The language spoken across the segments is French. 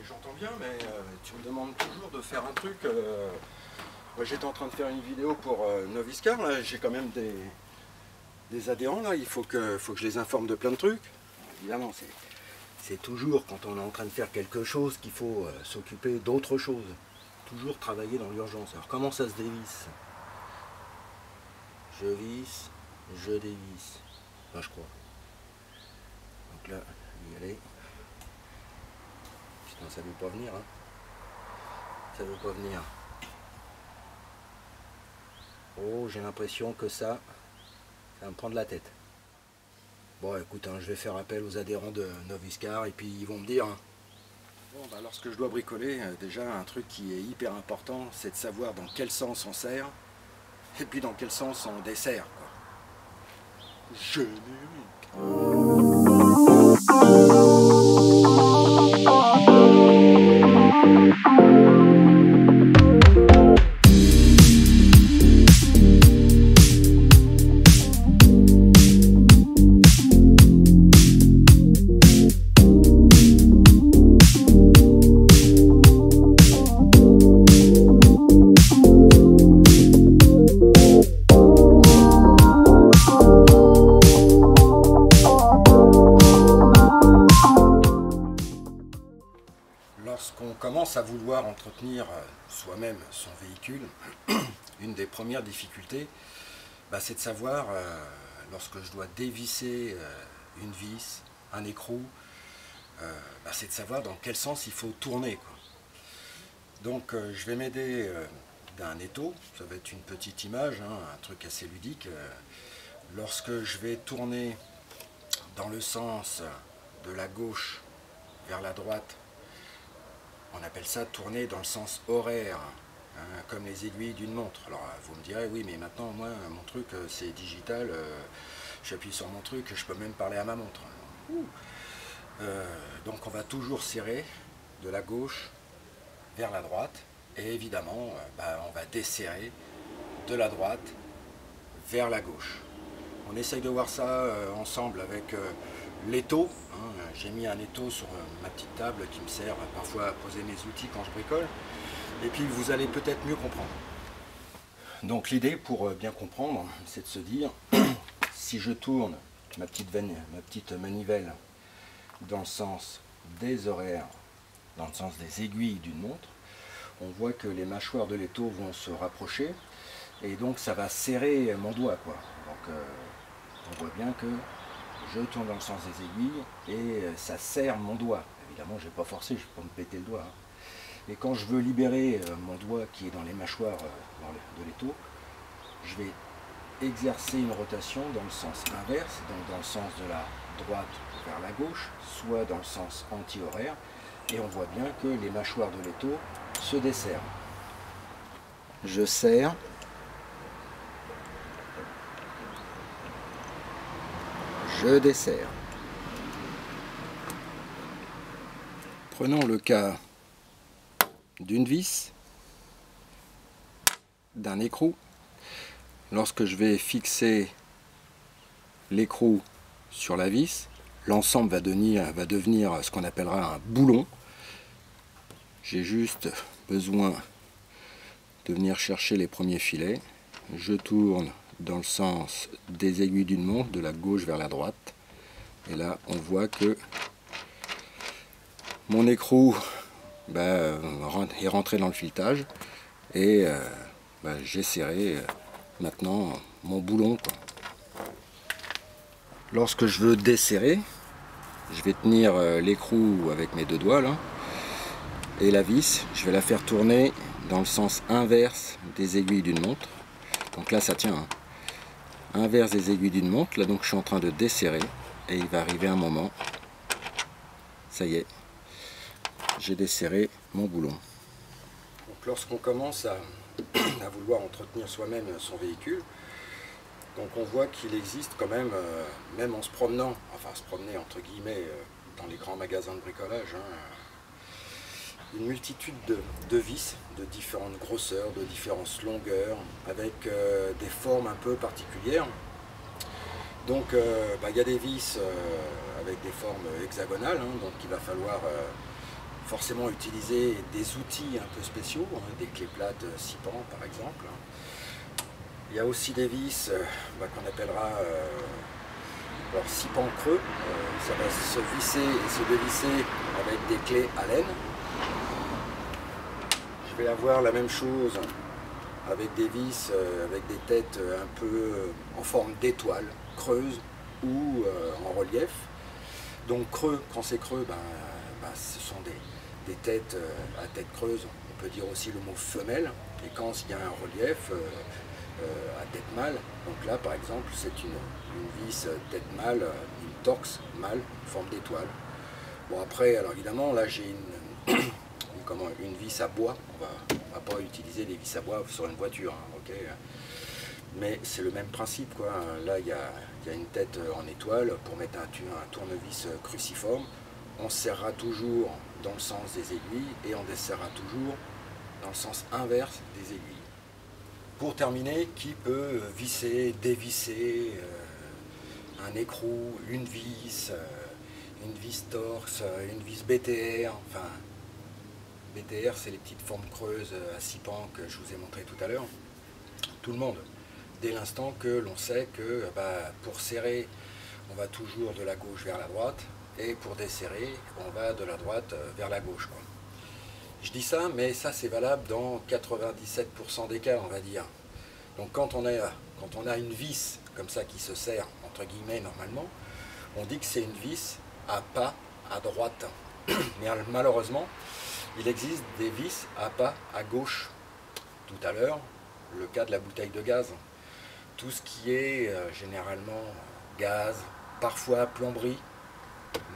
j'entends bien, mais tu me demandes toujours de faire un truc. Moi, j'étais en train de faire une vidéo pour Noviscar, là, j'ai quand même des adhérents, là, il faut que je les informe de plein de trucs. Évidemment, c'est toujours quand on est en train de faire quelque chose qu'il faut s'occuper d'autre chose. Toujours travailler dans l'urgence. Alors, comment ça se dévisse? Je visse, je dévisse. Enfin, je crois. Donc là, y aller. Putain, ça veut pas venir, hein. Ça veut pas venir. Oh, j'ai l'impression que ça va me prendre la tête. Bon, écoute, hein, je vais faire appel aux adhérents de Noviscar et puis ils vont me dire. Hein. Bon, bah, lorsque je dois bricoler, déjà, un truc qui est hyper important, c'est de savoir dans quel sens on serre et puis dans quel sens on dessert, quoi. Lorsqu'on commence à vouloir entretenir soi-même son véhicule, une des premières difficultés, bah, c'est de savoir, lorsque je dois dévisser une vis, un écrou, bah, c'est de savoir dans quel sens il faut tourner, quoi. Donc je vais m'aider d'un étau, ça va être une petite image, hein, un truc assez ludique. Lorsque je vais tourner dans le sens de la gauche vers la droite, on appelle ça tourner dans le sens horaire, hein, comme les aiguilles d'une montre. Alors vous me direz, oui mais maintenant moi mon truc c'est digital, j'appuie sur mon truc, je peux même parler à ma montre. Donc on va toujours serrer de la gauche vers la droite, et évidemment bah, on va desserrer de la droite vers la gauche. On essaye de voir ça ensemble avec l'étau. Hein. J'ai mis un étau sur ma petite table qui me sert parfois à poser mes outils quand je bricole. Et puis vous allez peut-être mieux comprendre. Donc l'idée pour bien comprendre, c'est de se dire, si je tourne ma petite manivelle dans le sens des horaires, dans le sens des aiguilles d'une montre, on voit que les mâchoires de l'étau vont se rapprocher et donc ça va serrer mon doigt, quoi. Donc on voit bien que je tourne dans le sens des aiguilles et ça serre mon doigt. Évidemment, je ne vais pas forcer, je ne vais pas me péter le doigt. Hein. Et quand je veux libérer mon doigt qui est dans les mâchoires de l'étau, je vais exercer une rotation dans le sens inverse, donc dans le sens de la droite vers la gauche, soit dans le sens anti-horaire, et on voit bien que les mâchoires de l'étau se desserrent. Je serre. Je desserre. Prenons le cas d'une vis, d'un écrou. Lorsque je vais fixer l'écrou sur la vis, l'ensemble va devenir ce qu'on appellera un boulon. J'ai juste besoin de venir chercher les premiers filets. Je tourne dans le sens des aiguilles d'une montre, de la gauche vers la droite. Et là, on voit que mon écrou est rentré dans le filetage. Et j'ai serré maintenant mon boulon, quoi. Lorsque je veux desserrer, je vais tenir l'écrou avec mes deux doigts, là. Et la vis, je vais la faire tourner dans le sens inverse des aiguilles d'une montre. Donc là, ça tient. Hein. Inverse des aiguilles d'une montre, là donc je suis en train de desserrer et il va arriver un moment, ça y est, j'ai desserré mon boulon. Donc lorsqu'on commence à vouloir entretenir soi-même son véhicule, donc on voit qu'il existe quand même, même en se promenant, enfin se promener entre guillemets dans les grands magasins de bricolage, hein, une multitude de vis de différentes grosseurs, de différentes longueurs, avec des formes un peu particulières. Donc il y a des vis avec des formes hexagonales, hein, donc il va falloir forcément utiliser des outils un peu spéciaux, hein, des clés plates 6 pans par exemple. Il y a aussi des vis qu'on appellera 6 pans creux. Ça va se visser et se dévisser avec des clés Allen. Je vais avoir la même chose avec des vis avec des têtes un peu en forme d'étoile, creuses ou en relief. Donc creux, quand c'est creux, ce sont des têtes à tête creuse, on peut dire aussi le mot femelle, et quand il y a un relief à tête mâle, donc là par exemple c'est une vis tête mâle, une torx mâle, forme d'étoile. Bon après, alors évidemment là j'ai une vis à bois, on va pas utiliser les vis à bois sur une voiture, hein, ok, mais c'est le même principe quoi. Là il y a une tête en étoile pour mettre un tournevis cruciforme. On serrera toujours dans le sens des aiguilles et on desserrera toujours dans le sens inverse des aiguilles. Pour terminer, qui peut visser, dévisser un écrou, une vis torse, une vis BTR, enfin BTR c'est les petites formes creuses à 6 pans que je vous ai montré tout à l'heure. Tout le monde, dès l'instant que l'on sait que pour serrer, on va toujours de la gauche vers la droite, et pour desserrer, on va de la droite vers la gauche, quoi. Je dis ça, mais ça c'est valable dans 97% des cas, on va dire. Donc quand on a une vis comme ça qui se serre, entre guillemets, normalement, on dit que c'est une vis à pas à droite. Mais malheureusement, il existe des vis à pas à gauche. Tout à l'heure, le cas de la bouteille de gaz. Tout ce qui est généralement gaz, parfois plomberie,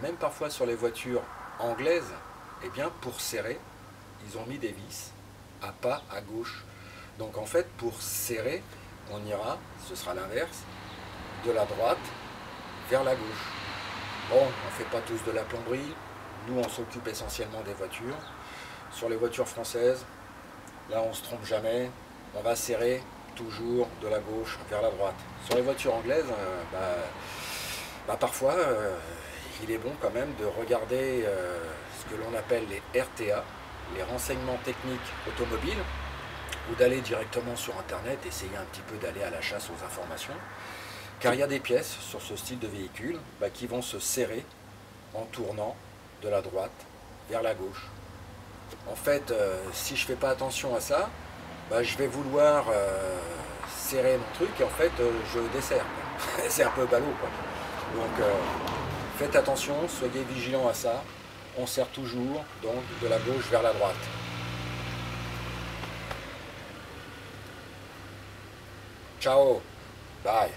même parfois sur les voitures anglaises, eh bien pour serrer, ils ont mis des vis à pas à gauche. Donc en fait, pour serrer, on ira, ce sera l'inverse, de la droite vers la gauche. Bon, on ne fait pas tous de la plomberie, nous on s'occupe essentiellement des voitures. Sur les voitures françaises, là on ne se trompe jamais, on va serrer toujours de la gauche vers la droite. Sur les voitures anglaises, parfois, il est bon quand même de regarder ce que l'on appelle les RTA, les renseignements techniques automobiles, ou d'aller directement sur internet, essayer un petit peu d'aller à la chasse aux informations, car il y a des pièces sur ce style de véhicule qui vont se serrer en tournant de la droite vers la gauche. En fait, si je ne fais pas attention à ça, je vais vouloir serrer mon truc et en fait je desserre. C'est un peu ballot, quoi. Donc faites attention, soyez vigilants à ça. On serre toujours donc de la gauche vers la droite. Ciao, bye.